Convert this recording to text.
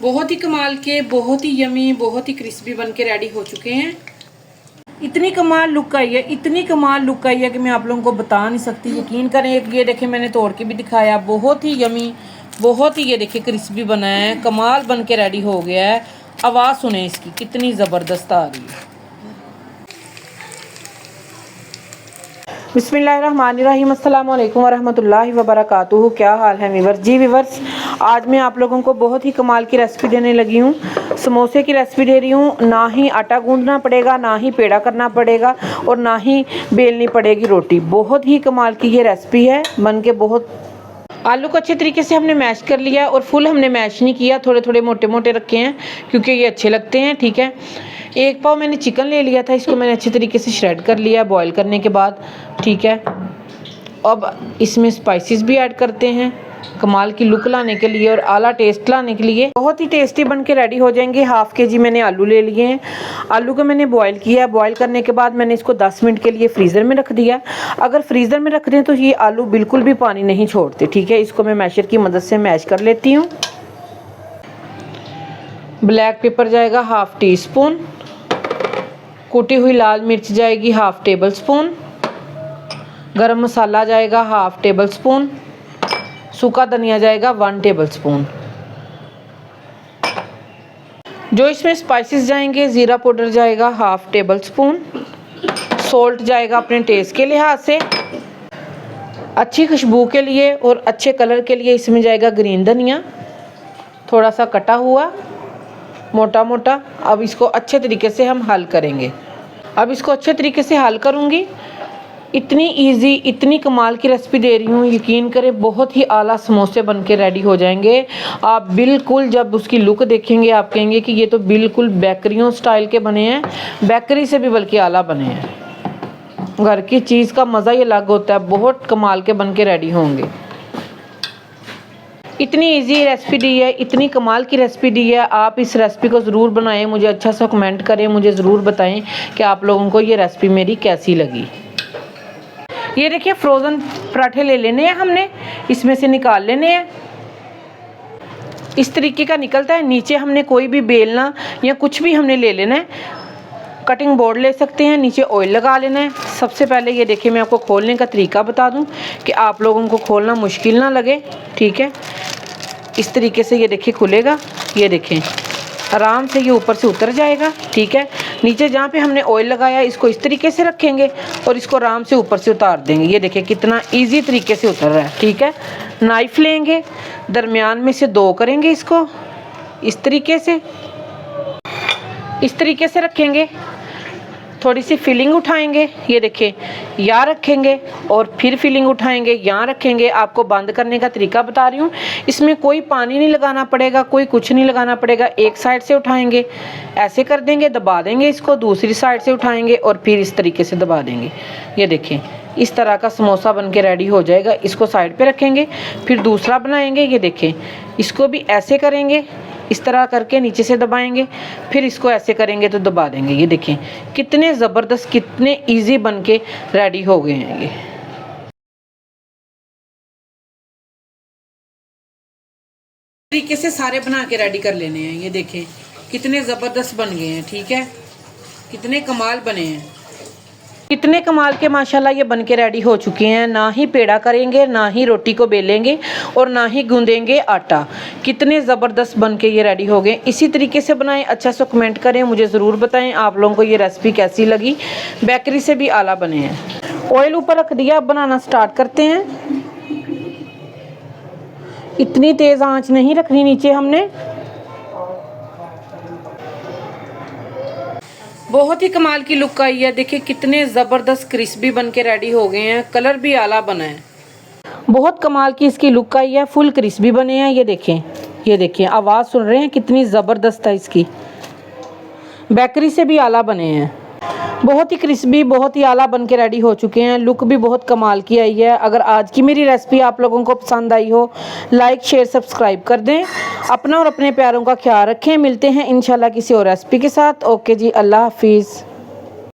बहुत ही कमाल के, बहुत ही यमी, बहुत ही क्रिस्पी बन के रेडी हो चुके हैं। इतनी कमाल लुक आई है, इतनी कमाल लुक आई है कि मैं आप लोगों को बता नहीं सकती। यकीन करें, एक ये देखें मैंने तोड़ के भी दिखाया, बहुत ही यमी, बहुत ही ये देखिए क्रिस्पी बना है, कमाल बन के रेडी हो गया है। आवाज़ सुने इसकी कितनी ज़बरदस्त आ रही है। बिस्मिल्लाहिर्रहमानिर्रहीम, अस्सलाम वालेकुम वरहमतुल्लाहि वबरकातुहू। क्या हाल है वीवर्स? जी वीवर्स, आज मैं आप लोगों को बहुत ही कमाल की रेसिपी देने लगी हूँ। समोसे की रेसिपी दे रही हूँ। ना ही आटा गूंदना पड़ेगा, ना ही पेड़ा करना पड़ेगा और ना ही बेलनी पड़ेगी रोटी। बहुत ही कमाल की ये रेसिपी है, बन के बहुत। आलू को अच्छे तरीके से हमने मैश कर लिया और फुल हमने मैश नहीं किया, थोड़े थोड़े मोटे मोटे रखे हैं क्योंकि ये अच्छे लगते हैं। ठीक है, एक पाव मैंने चिकन ले लिया था, इसको मैंने अच्छे तरीके से श्रेड कर लिया बॉईल करने के बाद। ठीक है, अब इसमें स्पाइसेस भी ऐड करते हैं कमाल की लुक लाने के लिए और आला टेस्ट लाने के लिए। बहुत ही टेस्टी बन के रेडी हो जाएंगे। हाफ के-जी मैंने आलू ले लिए हैं। आलू को मैंने बॉईल किया, बॉईल करने के बाद मैंने इसको 10 मिनट के लिए फ्रीज़र में रख दिया। अगर फ्रीज़र में रख दें तो ये आलू बिल्कुल भी पानी नहीं छोड़ते। ठीक है, इसको मैं मैशर की मदद से मैश कर लेती हूँ। ब्लैक पेपर जाएगा हाफ टी स्पून, कुटी हुई लाल मिर्च जाएगी हाफ टेबल स्पून, गरम मसाला जाएगा हाफ टेबल स्पून, सूखा धनिया जाएगा 1 टेबल स्पून। जो इसमें स्पाइसेस जाएंगे, ज़ीरा पाउडर जाएगा हाफ टेबल स्पून, सॉल्ट जाएगा अपने टेस्ट के लिहाज से, अच्छी खुशबू के लिए और अच्छे कलर के लिए इसमें जाएगा ग्रीन धनिया थोड़ा सा कटा हुआ मोटा मोटा। अब इसको अच्छे तरीके से हम हल करेंगे। अब इसको अच्छे तरीके से हल करूँगी। इतनी इजी, इतनी कमाल की रेसिपी दे रही हूँ, यकीन करें बहुत ही आला समोसे बन के रेडी हो जाएंगे। आप बिल्कुल जब उसकी लुक देखेंगे आप कहेंगे कि ये तो बिल्कुल बेकरियों स्टाइल के बने हैं, बेकरी से भी बल्कि आला बने हैं। घर की चीज़ का मज़ा ही अलग होता है, बहुत कमाल के बन के रेडी होंगे। इतनी इजी रेसिपी दी है, इतनी कमाल की रेसिपी दी है। आप इस रेसिपी को ज़रूर बनाएं, मुझे अच्छा सा कमेंट करें, मुझे ज़रूर बताएं कि आप लोगों को ये रेसिपी मेरी कैसी लगी। ये देखिए फ्रोज़न पराठे ले लेने हैं हमने, इसमें से निकाल लेने हैं। इस तरीके का निकलता है। नीचे हमने कोई भी बेलना या कुछ भी हमने ले लेना है। कटिंग बोर्ड ले सकते हैं, नीचे ऑयल लगा लेना है। सबसे पहले ये देखिए मैं आपको खोलने का तरीका बता दूं कि आप लोगों को खोलना मुश्किल ना लगे। ठीक है, इस तरीके से ये देखिए खुलेगा, ये देखें आराम से ये ऊपर से उतर जाएगा। ठीक है, नीचे जहाँ पे हमने ऑयल लगाया इसको इस तरीके से रखेंगे और इसको आराम से ऊपर से उतार देंगे। ये देखिए कितना इजी तरीके से उतर रहा है। ठीक है, नाइफ लेंगे, दरमियान में से 2 करेंगे, इसको इस तरीके से रखेंगे। थोड़ी सी फिलिंग उठाएंगे, ये देखिए यहाँ रखेंगे और फिर फिलिंग उठाएंगे, यहाँ रखेंगे। आपको बंद करने का तरीका बता रही हूँ। इसमें कोई पानी नहीं लगाना पड़ेगा, कोई कुछ नहीं लगाना पड़ेगा। एक साइड से उठाएंगे, ऐसे कर देंगे, दबा देंगे इसको, दूसरी साइड से उठाएंगे और फिर इस तरीके से दबा देंगे। ये देखें इस तरह का समोसा बन के रेडी हो जाएगा। इसको साइड पे रखेंगे, फिर दूसरा बनाएंगे। ये देखें इसको भी ऐसे करेंगे, इस तरह करके नीचे से दबाएंगे, फिर इसको ऐसे करेंगे तो दबा देंगे। ये देखें कितने ज़बरदस्त, कितने इजी बन के रेडी हो गए हैं। ये तरीके से सारे बना के रेडी कर लेने हैं। ये देखें कितने ज़बरदस्त बन गए हैं। ठीक है, कितने कमाल बने हैं, कितने कमाल के माशाल्लाह ये बन के रेडी हो चुके हैं। ना ही पेड़ा करेंगे, ना ही रोटी को बेलेंगे और ना ही गूंदेंगे आटा। कितने ज़बरदस्त बन के ये रेडी हो गए। इसी तरीके से बनाएं। अच्छा सा कमेंट करें, मुझे ज़रूर बताएं आप लोगों को ये रेसिपी कैसी लगी। बेकरी से भी आला बने हैं। ऑयल ऊपर रख दिया, अब बनाना स्टार्ट करते हैं। इतनी तेज़ आंच नहीं रखनी नीचे हमने। बहुत ही कमाल की लुक आई है। देखिए कितने ज़बरदस्त क्रिस्पी बन के रेडी हो गए हैं, कलर भी आला बना है। बहुत कमाल की इसकी लुक आई है, फुल क्रिस्पी बने हैं। ये देखें आवाज़ सुन रहे हैं कितनी ज़बरदस्त है इसकी। बेकरी से भी आला बने हैं। बहुत ही क्रिस्पी, बहुत ही आला बन के रेडी हो चुके हैं। लुक भी बहुत कमाल की आई है। अगर आज की मेरी रेसिपी आप लोगों को पसंद आई हो, लाइक शेयर सब्सक्राइब कर दें। अपना और अपने प्यारों का ख्याल रखें। मिलते हैं इंशाल्लाह किसी और रेसिपी के साथ। ओके जी, अल्लाह हाफिज़।